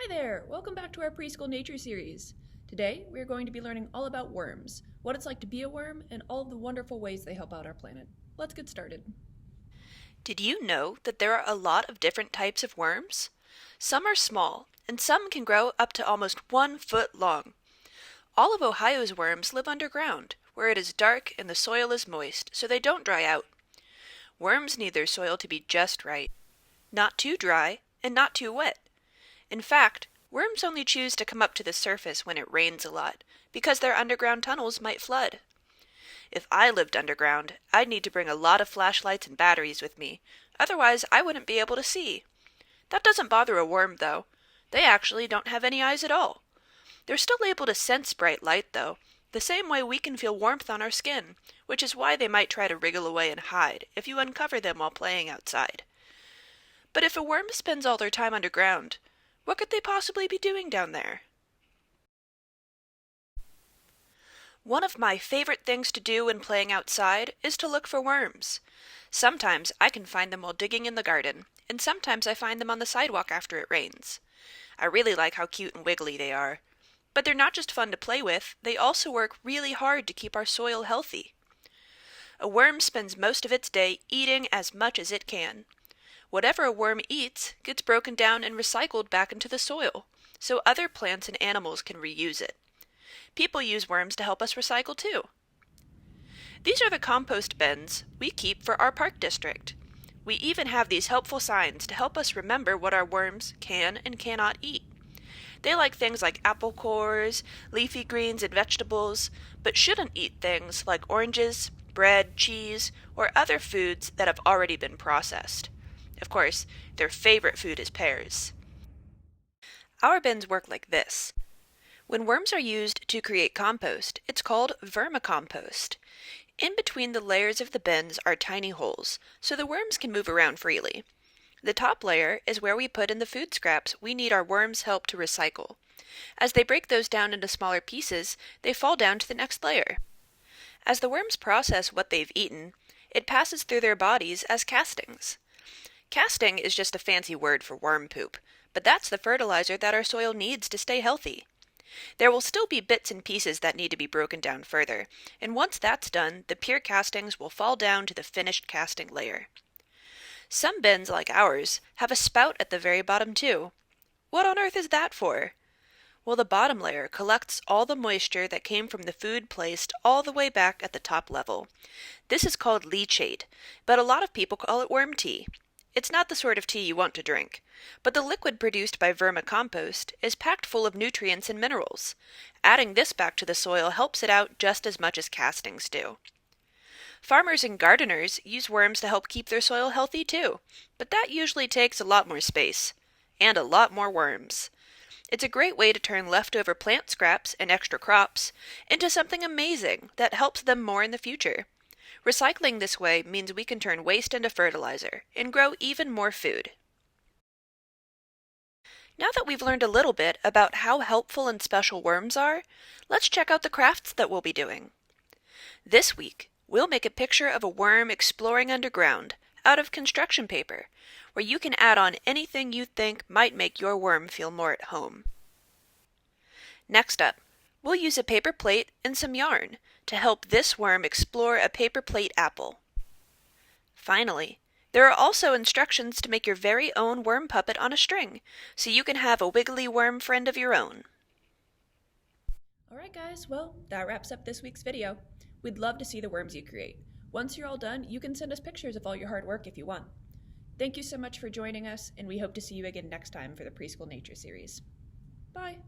Hi there! Welcome back to our Preschool Nature series. Today, we are going to be learning all about worms, what it's like to be a worm, and all of the wonderful ways they help out our planet. Let's get started. Did you know that there are a lot of different types of worms? Some are small, and some can grow up to almost 1 foot long. All of Ohio's worms live underground, where it is dark and the soil is moist, so they don't dry out. Worms need their soil to be just right, not too dry and not too wet. In fact, worms only choose to come up to the surface when it rains a lot, because their underground tunnels might flood. If I lived underground, I'd need to bring a lot of flashlights and batteries with me, otherwise I wouldn't be able to see. That doesn't bother a worm, though. They actually don't have any eyes at all. They're still able to sense bright light, though, the same way we can feel warmth on our skin, which is why they might try to wriggle away and hide if you uncover them while playing outside. But if a worm spends all their time underground, what could they possibly be doing down there? One of my favorite things to do when playing outside is to look for worms. Sometimes I can find them while digging in the garden, and sometimes I find them on the sidewalk after it rains. I really like how cute and wiggly they are. But they're not just fun to play with, they also work really hard to keep our soil healthy. A worm spends most of its day eating as much as it can. Whatever a worm eats gets broken down and recycled back into the soil, so other plants and animals can reuse it. People use worms to help us recycle too. These are the compost bins we keep for our park district. We even have these helpful signs to help us remember what our worms can and cannot eat. They like things like apple cores, leafy greens, and vegetables, but shouldn't eat things like oranges, bread, cheese, or other foods that have already been processed. Of course, their favorite food is pears. Our bins work like this. When worms are used to create compost, it's called vermicompost. In between the layers of the bins are tiny holes, so the worms can move around freely. The top layer is where we put in the food scraps we need our worms' help to recycle. As they break those down into smaller pieces, they fall down to the next layer. As the worms process what they've eaten, it passes through their bodies as castings. Casting is just a fancy word for worm poop, but that's the fertilizer that our soil needs to stay healthy. There will still be bits and pieces that need to be broken down further, and once that's done, the pure castings will fall down to the finished casting layer. Some bins, like ours, have a spout at the very bottom too. What on earth is that for? Well, the bottom layer collects all the moisture that came from the food placed all the way back at the top level. This is called leachate, but a lot of people call it worm tea. It's not the sort of tea you want to drink, but the liquid produced by vermicompost is packed full of nutrients and minerals. Adding this back to the soil helps it out just as much as castings do. Farmers and gardeners use worms to help keep their soil healthy too, but that usually takes a lot more space. And a lot more worms. It's a great way to turn leftover plant scraps and extra crops into something amazing that helps them more in the future. Recycling this way means we can turn waste into fertilizer and grow even more food. Now that we've learned a little bit about how helpful and special worms are, let's check out the crafts that we'll be doing. This week, we'll make a picture of a worm exploring underground out of construction paper, where you can add on anything you think might make your worm feel more at home. Next up, we'll use a paper plate and some yarn to help this worm explore a paper plate apple. Finally, there are also instructions to make your very own worm puppet on a string, so you can have a wiggly worm friend of your own. Alright guys, well, that wraps up this week's video. We'd love to see the worms you create. Once you're all done, you can send us pictures of all your hard work if you want. Thank you so much for joining us, and we hope to see you again next time for the Preschool Nature series. Bye!